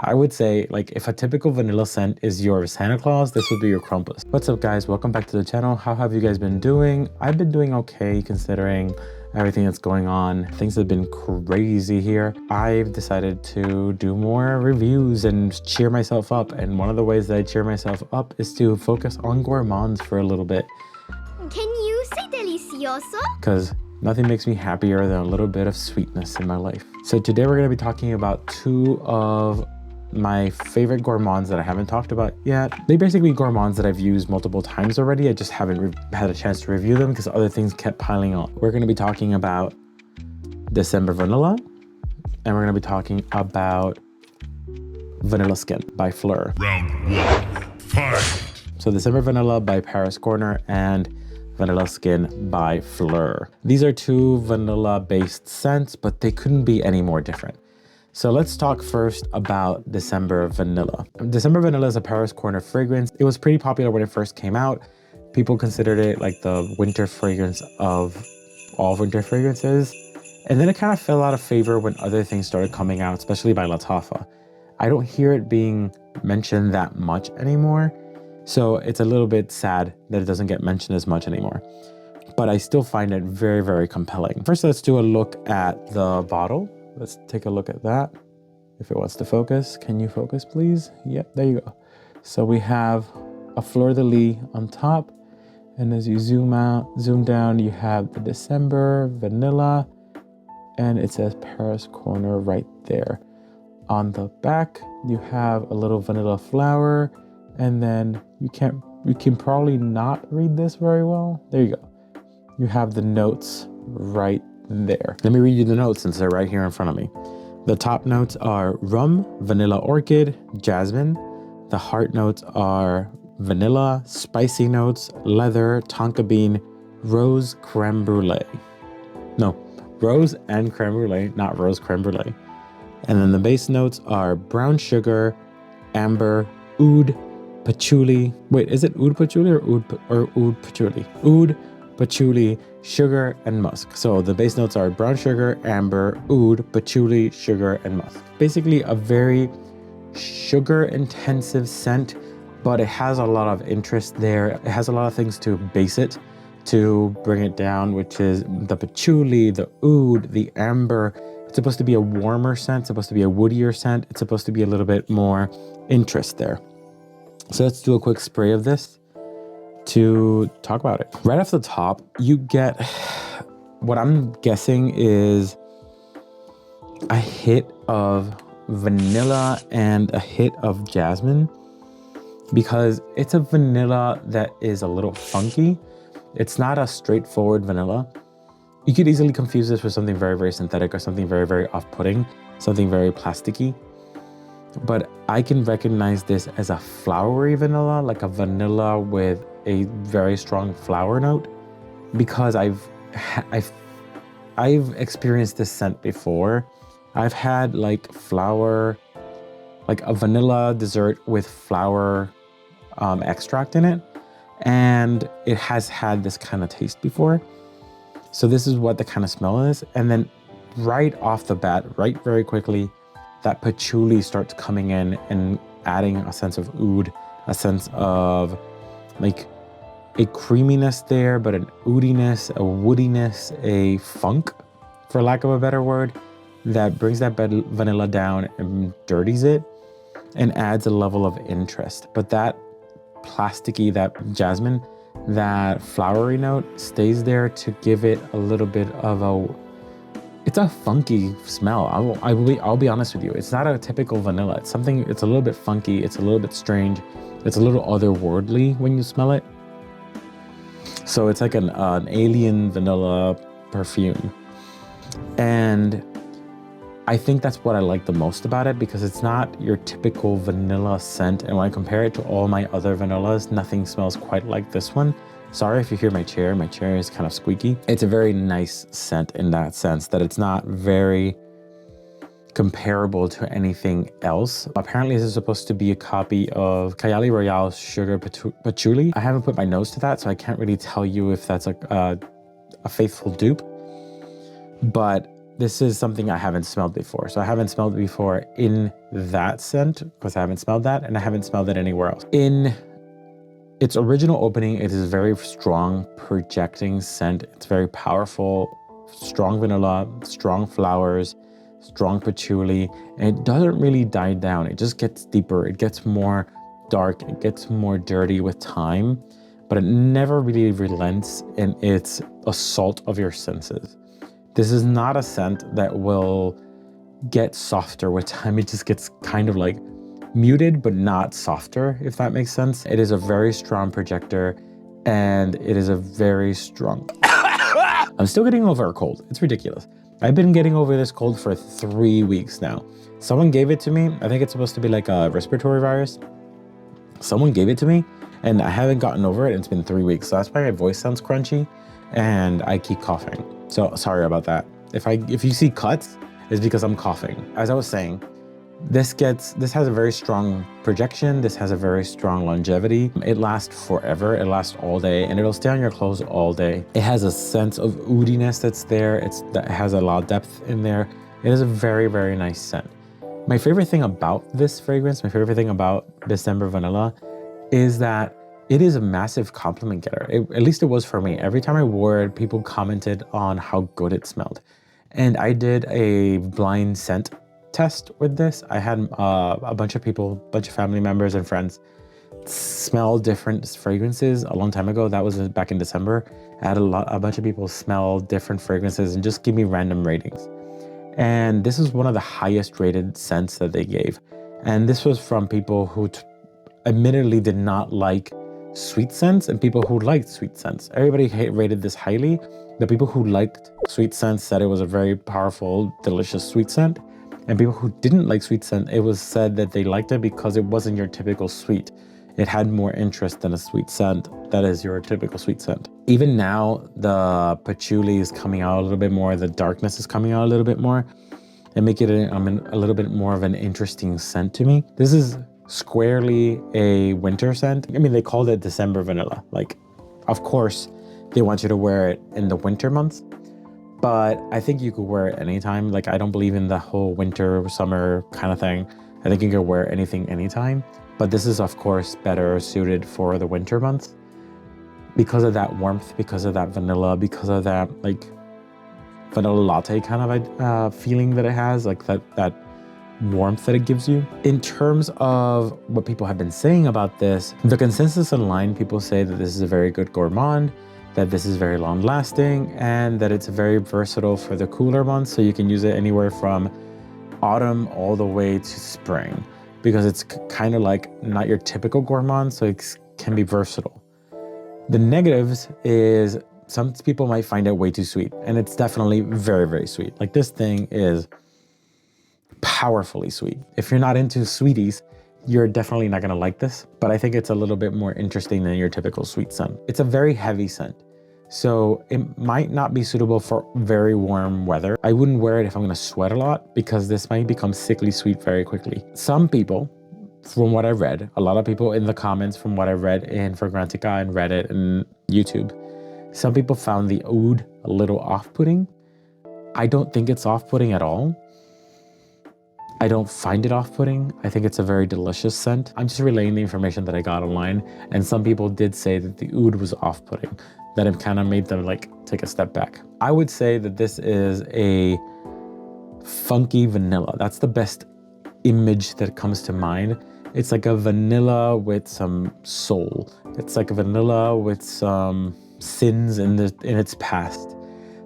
I would say, like, if a typical vanilla scent is your Santa Claus, this would be your Krampus. What's up, guys? Welcome back to the channel. How have you guys been doing? I've been doing okay considering everything that's going on. Things have been crazy here. I've decided to do more reviews and cheer myself up. And one of the ways that I cheer myself up is to focus on gourmands for a little bit. Can you say delicioso? Because nothing makes me happier than a little bit of sweetness in my life. So today we're going to be talking about two of my favorite gourmands that I haven't talked about yet. They're basically gourmands that I've used multiple times already. I just haven't had a chance to review them because other things kept piling on. We're going to be talking about December Vanilla, and we're going to be talking about Vanilla Skin by Phlur. Round one, fight! So December Vanilla by Paris Corner and Vanilla Skin by Phlur. These are two vanilla-based scents, but they couldn't be any more different. So let's talk first about December Vanilla. December Vanilla is a Paris Corner fragrance. It was pretty popular when it first came out. People considered it like the winter fragrance of all winter fragrances. And then it kind of fell out of favor when other things started coming out, especially by Lattafa. I don't hear it being mentioned that much anymore. So it's a little bit sad that it doesn't get mentioned as much anymore. But I still find it very, very compelling. First, let's do a look at the bottle. Let's take a look at that. If it wants to focus, can you focus, please? Yep, there you go. So we have a fleur de lis on top. And as you zoom down, you have the December Vanilla. And it says Paris Corner right there. On the back, you have a little vanilla flower. And then you can probably not read this very well. There you go. You have the notes right there. Let me read you the notes since they're right here in front of me. The top notes are rum, vanilla orchid, jasmine. The heart notes are vanilla, spicy notes, leather, tonka bean, rose, creme brulee. No, rose and creme brulee, not rose creme brulee. And then the base notes are brown sugar, amber, oud, patchouli. Wait, is it oud patchouli or oud patchouli? Oud, patchouli, sugar, and musk. So the base notes are brown sugar, amber, oud, patchouli, sugar, and musk. Basically a very sugar intensive scent, but it has a lot of interest there. It has a lot of things to base it, to bring it down, which is the patchouli, the oud, the amber. It's supposed to be a warmer scent, it's supposed to be a woodier scent. It's supposed to be a little bit more interest there. So let's do a quick spray of this to talk about it. Right off the top, you get what I'm guessing is a hit of vanilla and a hit of jasmine, because it's a vanilla that is a little funky. It's not a straightforward vanilla. You could easily confuse this with something very, very synthetic or something very, very off-putting, something very plasticky. But I can recognize this as a flowery vanilla, like a vanilla with a very strong flower note, because I've experienced this scent before. I've had like flower, like a vanilla dessert with flower extract in it, and it has had this kind of taste before. So this is what the kind of smell is. And then right off the bat, right very quickly, that patchouli starts coming in and adding a sense of oud, a sense of like a creaminess there, but an oudiness, a woodiness, a funk, for lack of a better word, that brings that vanilla down and dirties it and adds a level of interest. But that plasticky, that jasmine, that flowery note stays there to give it a little bit of it's a funky smell. I'll be honest with you. It's not a typical vanilla. It's something, it's a little bit funky. It's a little bit strange. It's a little otherworldly when you smell it. So it's like an alien vanilla perfume. And I think that's what I like the most about it, because it's not your typical vanilla scent. And when I compare it to all my other vanillas, nothing smells quite like this one. Sorry if you hear my chair is kind of squeaky. It's a very nice scent in that sense, that it's not very comparable to anything else. Apparently this is supposed to be a copy of Kayali Royale's Sugar Patchouli. I haven't put my nose to that, so I can't really tell you if that's a faithful dupe. But this is something I haven't smelled before. So I haven't smelled it before in that scent because I haven't smelled that, and I haven't smelled it anywhere else. In its original opening, it is very strong projecting scent. It's very powerful, strong vanilla, strong flowers, strong patchouli, and it doesn't really die down. It just gets deeper. It gets more dark. It gets more dirty with time, but it never really relents in its assault of your senses. This is not a scent that will get softer with time. It just gets kind of like muted, but not softer, if that makes sense. It is a very strong projector, and it is a very strong... I'm still getting over a cold. It's ridiculous. I've been getting over this cold for 3 weeks now. Someone gave it to me. I think it's supposed to be like a respiratory virus. Someone gave it to me, and I haven't gotten over it. It's been 3 weeks, so that's why my voice sounds crunchy, and I keep coughing. So sorry about that. If you see cuts, it's because I'm coughing. As I was saying, this has a very strong projection. This has a very strong longevity. It lasts forever. It lasts all day, and it'll stay on your clothes all day. It has a sense of oudiness that's there. It has a lot of depth in there. It is a very, very nice scent. My favorite thing about this fragrance, my favorite thing about December Vanilla, is that it is a massive compliment getter. At least it was for me. Every time I wore it, people commented on how good it smelled. And I did a blind scent test with this. I had a bunch of family members and friends smell different fragrances a long time ago. That was back in December. I had a bunch of people smell different fragrances and just give me random ratings. And this is one of the highest rated scents that they gave. And this was from people who admittedly did not like sweet scents and people who liked sweet scents. Everybody rated this highly. The people who liked sweet scents said it was a very powerful, delicious sweet scent. And people who didn't like sweet scent, it was said that they liked it because it wasn't your typical sweet. It had more interest than a sweet scent that is your typical sweet scent. Even now, the patchouli is coming out a little bit more. The darkness is coming out a little bit more and make it a little bit more of an interesting scent to me. This is squarely a winter scent. I mean, they called it December Vanilla. Like, of course, they want you to wear it in the winter months, but I think you could wear it anytime. Like, I don't believe in the whole winter, summer kind of thing. I think you can wear anything anytime, but this is of course better suited for the winter months because of that warmth, because of that vanilla, because of that like vanilla latte kind of feeling that it has, like that warmth that it gives you. In terms of what people have been saying about this, the consensus online, people say that this is a very good gourmand, that this is very long lasting, and that it's very versatile for the cooler months. So you can use it anywhere from autumn all the way to spring, because it's kind of like not your typical gourmand, so it can be versatile. The negatives is some people might find it way too sweet, and it's definitely very, very sweet. Like, this thing is powerfully sweet. If you're not into sweeties, you're definitely not gonna like this, but I think it's a little bit more interesting than your typical sweet scent. It's a very heavy scent, so it might not be suitable for very warm weather. I wouldn't wear it if I'm gonna sweat a lot, because this might become sickly sweet very quickly. Some people, from what I read, a lot of people in the comments from what I read in Fragrantica and Reddit and YouTube, some people found the oud a little off-putting. I don't think it's off-putting at all. I don't find it off-putting. I think it's a very delicious scent. I'm just relaying the information that I got online, and some people did say that the oud was off-putting, that it kind of made them like take a step back. I would say that this is a funky vanilla. That's the best image that comes to mind. It's like a vanilla with some soul. It's like a vanilla with some sins in its past.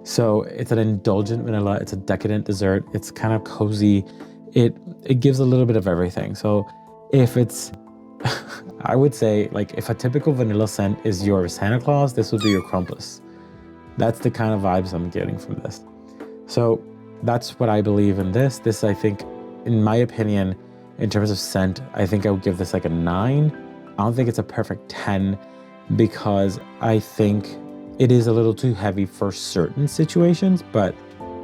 So it's an indulgent vanilla. It's a decadent dessert. It's kind of cozy. It gives a little bit of everything. So if it's, I would say, like, if a typical vanilla scent is your Santa Claus, this would be your Krampus. That's the kind of vibes I'm getting from this. So that's what I believe in this. This, I think, in my opinion, in terms of scent, I think I would give this like a 9. I don't think it's a perfect 10 because I think it is a little too heavy for certain situations, but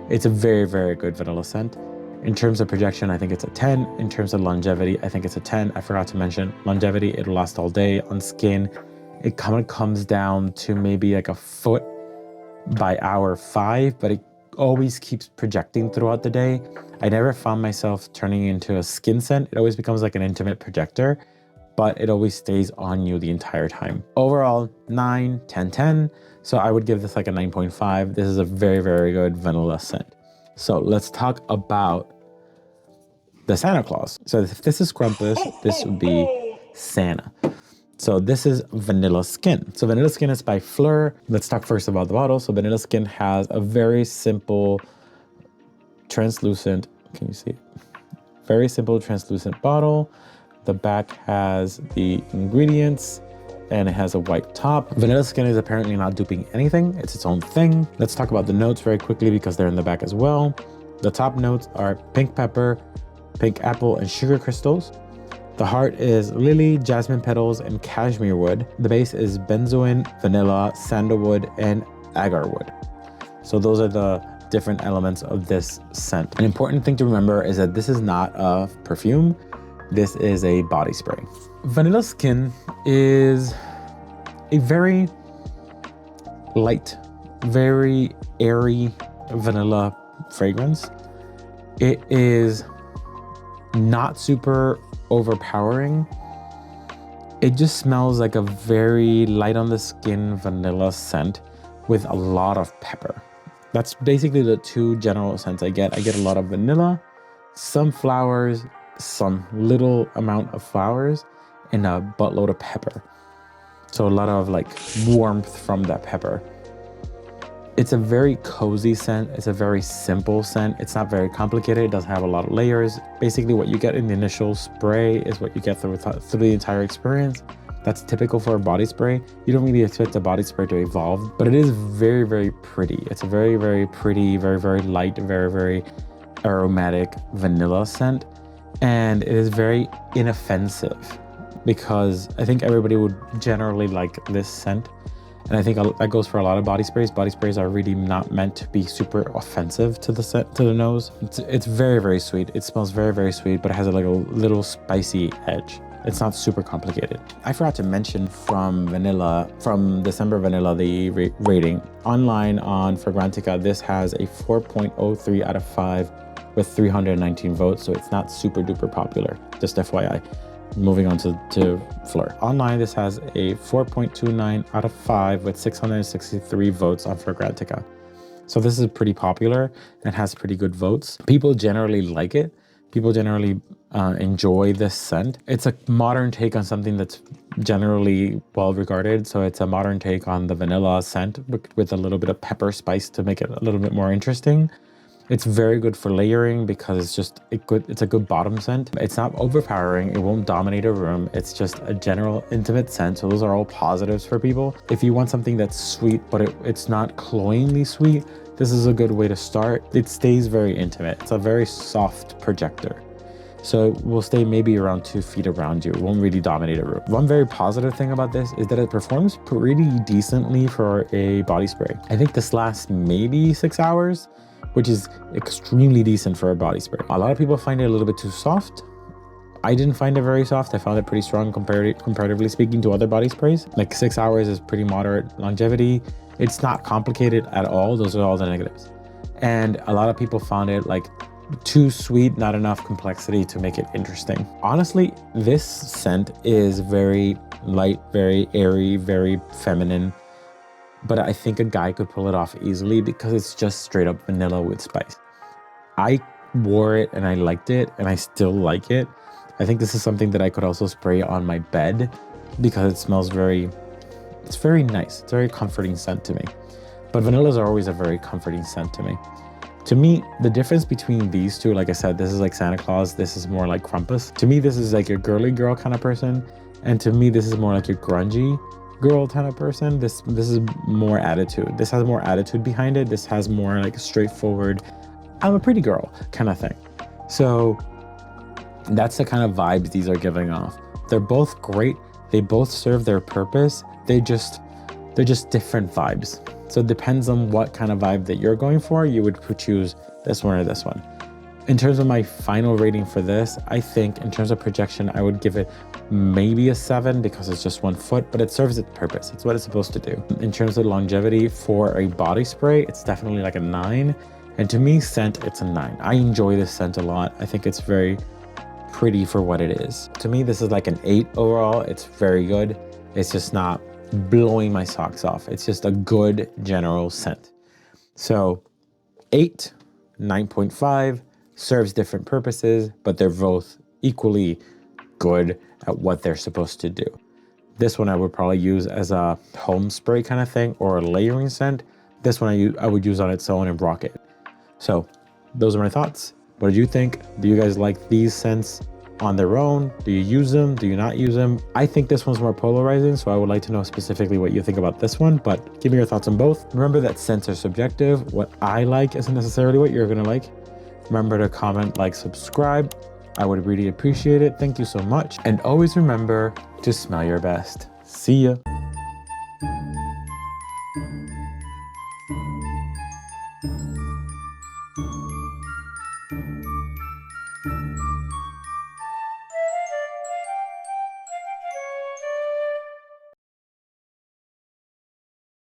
it's a very, very good vanilla scent. In terms of projection, I think it's a 10. In terms of longevity, I think it's a 10. I forgot to mention longevity. It'll last all day on skin. It kind of comes down to maybe like a foot by hour 5, but always keeps projecting throughout the day. I never found myself turning into a skin scent. It always becomes like an intimate projector, but it always stays on you the entire time. Overall, 9, 10, 10. So I would give this like a 9.5. This is a very, very good vanilla scent. So let's talk about the Santa Claus. So if this is Krampus, this would be Santa. So this is Vanilla Skin. So Vanilla Skin is by Phlur. Let's talk first about the bottle. So Vanilla Skin has a very simple translucent, can you see it? Very simple translucent bottle. The back has the ingredients and it has a white top. Vanilla Skin is apparently not duping anything. It's its own thing. Let's talk about the notes very quickly because they're in the back as well. The top notes are pink pepper, pink apple, and sugar crystals. The heart is lily, jasmine petals, and cashmere wood. The base is benzoin, vanilla, sandalwood, and agar wood. So those are the different elements of this scent. An important thing to remember is that this is not a perfume. This is a body spray. Vanilla Skin is a very light, very airy vanilla fragrance. It is not super overpowering. It just smells like a very light on the skin vanilla scent with a lot of pepper. That's basically the two general scents I get. I get a lot of vanilla, some flowers, some little amount of flowers, and a buttload of pepper. So a lot of like warmth from that pepper. It's a very cozy scent. It's a very simple scent. It's not very complicated. It doesn't have a lot of layers. Basically what you get in the initial spray is what you get through the entire experience. That's typical for a body spray. You don't really expect a body spray to evolve, but it is very, very pretty. It's a very, very pretty, very, very light, very, very aromatic vanilla scent. And it is very inoffensive because I think everybody would generally like this scent. And I think that goes for a lot of body sprays. Body sprays are really not meant to be super offensive to the nose. It's very, very sweet. It smells very, very sweet, but it has like a little spicy edge. It's not super complicated. I forgot to mention from December Vanilla, the rating. Online on Fragrantica, this has a 4.03 out of 5 with 319 votes, so it's not super duper popular, just FYI. Moving on to Phlur. Online, this has a 4.29 out of 5 with 663 votes on Fragrantica. So this is pretty popular and has pretty good votes. People generally like it. People generally enjoy this scent. It's a modern take on something that's generally well regarded. So it's a modern take on the vanilla scent with a little bit of pepper spice to make it a little bit more interesting. It's very good for layering because it's a good bottom scent. It's not overpowering. It won't dominate a room. It's just a general intimate scent. So those are all positives for people. If you want something that's sweet, but it's not cloyingly sweet, this is a good way to start. It stays very intimate. It's a very soft projector. So it will stay maybe around 2 feet around you. It won't really dominate a room. One very positive thing about this is that it performs pretty decently for a body spray. I think this lasts maybe 6 hours, which is extremely decent for a body spray. A lot of people find it a little bit too soft. I didn't find it very soft. I found it pretty strong comparatively speaking to other body sprays. Like 6 hours is pretty moderate longevity. It's not complicated at all. Those are all the negatives. And a lot of people found it like too sweet, not enough complexity to make it interesting. Honestly, this scent is very light, very airy, very feminine. But I think a guy could pull it off easily because it's just straight up vanilla with spice. I wore it and I liked it and I still like it. I think this is something that I could also spray on my bed because it smells it's very nice. It's a very comforting scent to me. But vanillas are always a very comforting scent to me. To me, the difference between these two, like I said, this is like Santa Claus, this is more like Krampus. To me, this is like your girly girl kind of person. And to me, this is more like your grungy girl kind of person. This is more attitude. This has more attitude behind it. This has more like straightforward, I'm a pretty girl kind of thing. So that's the kind of vibes these are giving off. They're both great. They both serve their purpose. They're just different vibes. So it depends on what kind of vibe that you're going for. You would choose this one or this one. In terms of my final rating for this, I think in terms of projection, I would give it maybe a 7 because it's just 1 foot, but it serves its purpose. It's what it's supposed to do. In terms of longevity for a body spray, it's definitely like a 9. And to me, scent, it's a 9. I enjoy this scent a lot. I think it's very pretty for what it is. To me, this is like an 8 overall. It's very good. It's just not blowing my socks off. It's just a good general scent. So 8, 9.5, serves different purposes, but they're both equally good at what they're supposed to do. This one I would probably use as a home spray kind of thing or a layering scent. This one I would use on its own and rock it. So those are my thoughts. What did you think? Do you guys like these scents on their own? Do you use them? Do you not use them? I think this one's more polarizing, so I would like to know specifically what you think about this one, but give me your thoughts on both. Remember that scents are subjective. What I like isn't necessarily what you're gonna like. Remember to comment, like, subscribe. I would really appreciate it. Thank you so much. And always remember to smell your best. See ya.